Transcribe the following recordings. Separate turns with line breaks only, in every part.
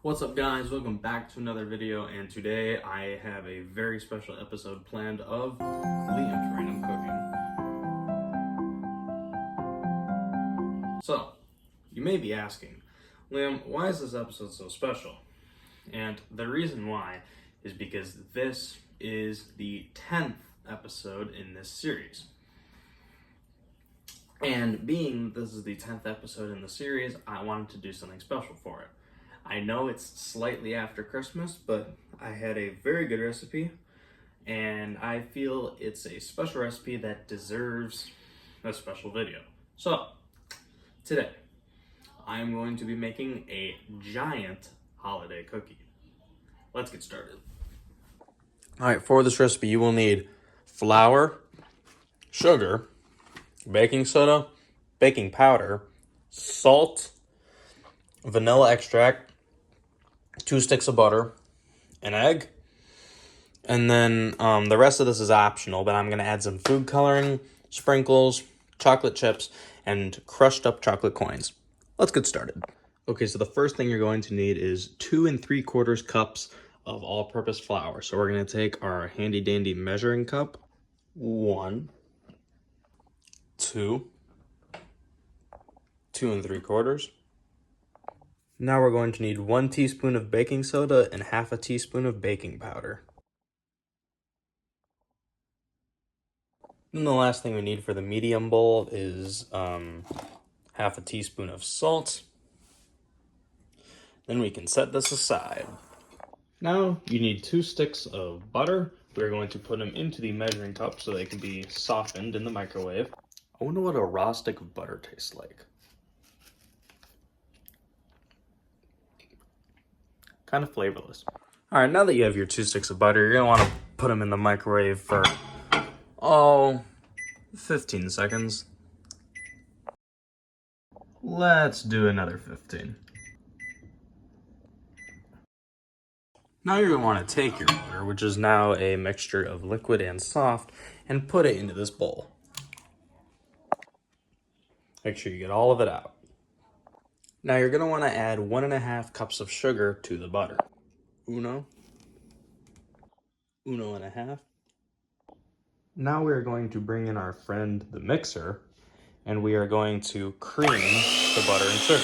What's up guys, welcome back to another video, and today I have a very special episode planned of Liam's Random Cooking. So, you may be asking, Liam, why is this episode so special? And the reason why is because this is the 10th episode in this series. And being this is the 10th episode in the series, I wanted to do something special for it. I know it's slightly after Christmas, but I had a very good recipe, and I feel it's a special recipe that deserves a special video. So, today, I'm going to be making a giant holiday cookie. Let's get started. Alright, for this recipe, you will need flour, sugar, baking soda, baking powder, salt, vanilla extract, 2 sticks of butter, an egg, and then the rest of this is optional, but I'm going to add some food coloring, sprinkles, chocolate chips, and crushed up chocolate coins. Let's get started. Okay, so the first thing you're going to need is 2 3/4 cups of all-purpose flour. So we're going to take our handy-dandy measuring cup, 1, 2, 2 3/4. Now we're going to need 1 teaspoon of baking soda and 1/2 teaspoon of baking powder. And the last thing we need for the medium bowl is 1/2 teaspoon of salt. Then we can set this aside. Now you need 2 sticks of butter. We're going to put them into the measuring cup so they can be softened in the microwave. I wonder what a raw stick of butter tastes like. Kind of flavorless. All right, now that you have your 2 sticks of butter, you're gonna want to put them in the microwave for 15 seconds. Let's do another 15. Now you're gonna want to take your butter, which is now a mixture of liquid and soft, and put it into this bowl. Make sure you get all of it out. Now you're gonna want to add 1 1/2 cups of sugar to the butter. Uno and a half. Now we're going to bring in our friend, the mixer, and we are going to cream the butter and sugar.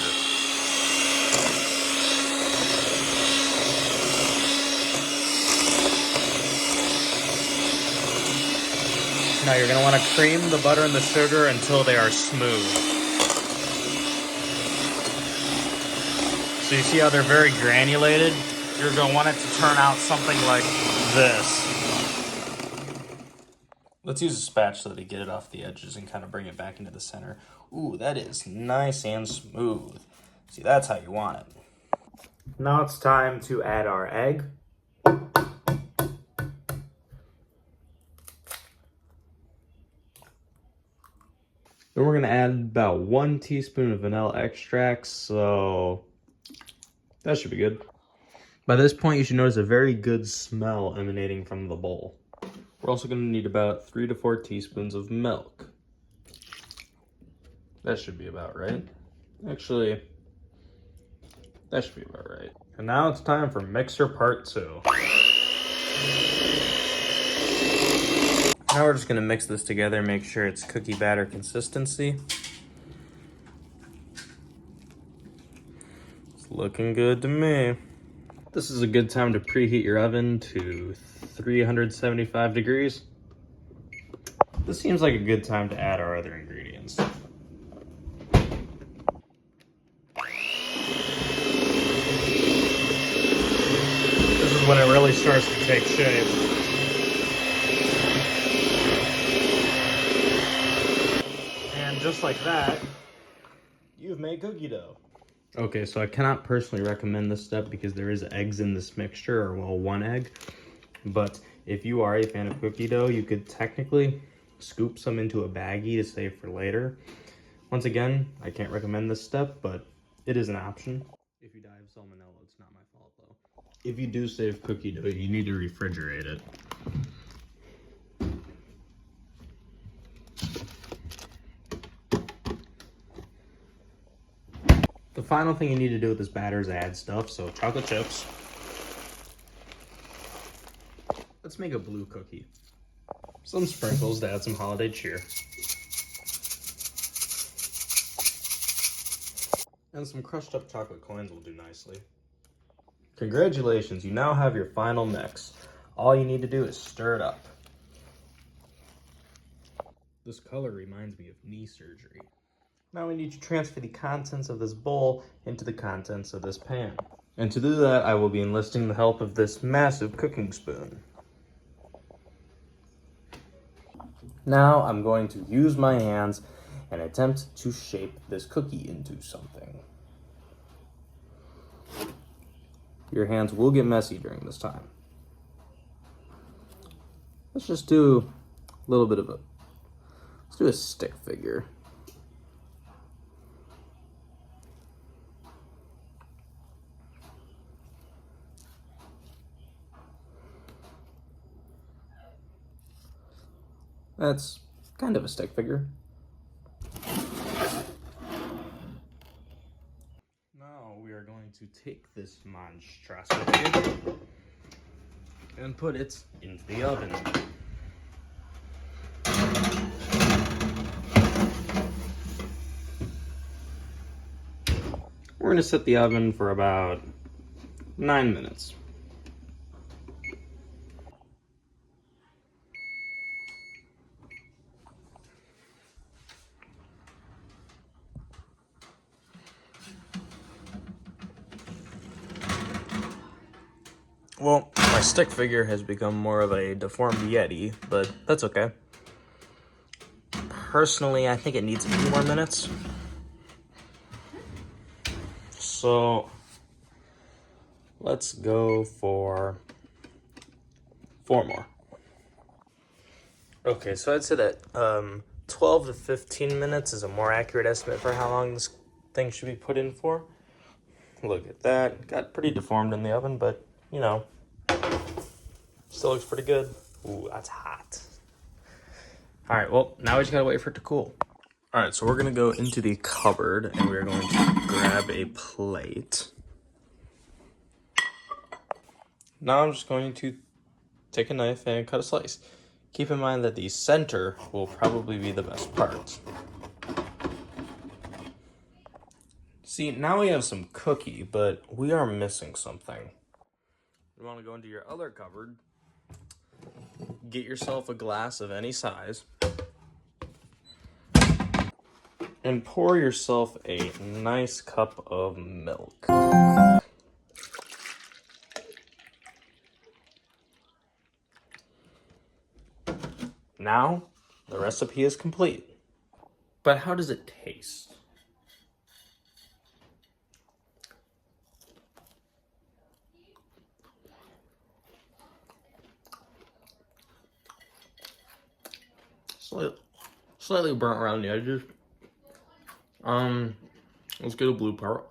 Now you're gonna want to cream the butter and the sugar until they are smooth. So you see how they're very granulated? You're going to want it to turn out something like this. Let's use a spatula to get it off the edges and kind of bring it back into the center. Ooh, that is nice and smooth. See, that's how you want it. Now it's time to add our egg. Then we're going to add about 1 teaspoon of vanilla extract, so that should be good. By this point, you should notice a very good smell emanating from the bowl. We're also going to need about 3 to 4 teaspoons of milk. That should be about right. Actually, that should be about right. And now it's time for mixer part 2. Now we're just going to mix this together, make sure it's cookie batter consistency. It's looking good to me. This is a good time to preheat your oven to 375 degrees. This seems like a good time to add our other ingredients. This is when it really starts to take shape. And just like that, you've made cookie dough. Okay, so I cannot personally recommend this step because there is eggs in this mixture, or well, 1 egg. But if you are a fan of cookie dough, you could technically scoop some into a baggie to save for later. Once again, I can't recommend this step, but it is an option. If you die of salmonella, it's not my fault though. If you do save cookie dough, you need to refrigerate it. The final thing you need to do with this batter is add stuff. So chocolate chips. Let's make a blue cookie. Some sprinkles to add some holiday cheer. And some crushed up chocolate coins will do nicely. Congratulations, you now have your final mix. All you need to do is stir it up. This color reminds me of knee surgery. Now we need to transfer the contents of this bowl into the contents of this pan. And to do that, I will be enlisting the help of this massive cooking spoon. Now I'm going to use my hands and attempt to shape this cookie into something. Your hands will get messy during this time. Let's just do a little bit of let's do a stick figure. That's kind of a stick figure. Now we are going to take this monstrosity and put it into the oven. We're going to set the oven for about 9 minutes. Well, my stick figure has become more of a deformed Yeti, but that's okay. Personally, I think it needs a few more minutes. So, let's go for 4 more. Okay, so I'd say that 12 to 15 minutes is a more accurate estimate for how long this thing should be put in for. Look at that. Got pretty deformed in the oven, but, you know, still looks pretty good. Ooh, that's hot. All right, well, now we just gotta wait for it to cool. All right, so we're gonna go into the cupboard and we're going to grab a plate. Now I'm just going to take a knife and cut a slice. Keep in mind that the center will probably be the best part. See, now we have some cookie, but we are missing something. You want to go into your other cupboard, get yourself a glass of any size, and pour yourself a nice cup of milk. Now, the recipe is complete. But how does it taste? Slightly burnt around the edges. Let's get a blue part.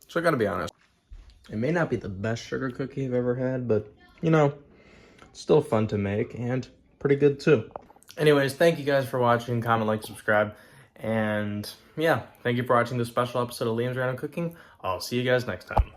So I gotta be honest, it may not be the best sugar cookie I've ever had, but you know, it's still fun to make and pretty good too. Anyways, thank you guys for watching. Comment, like, subscribe, and yeah, thank you for watching this special episode of Liam's Random Cooking. I'll see you guys next time.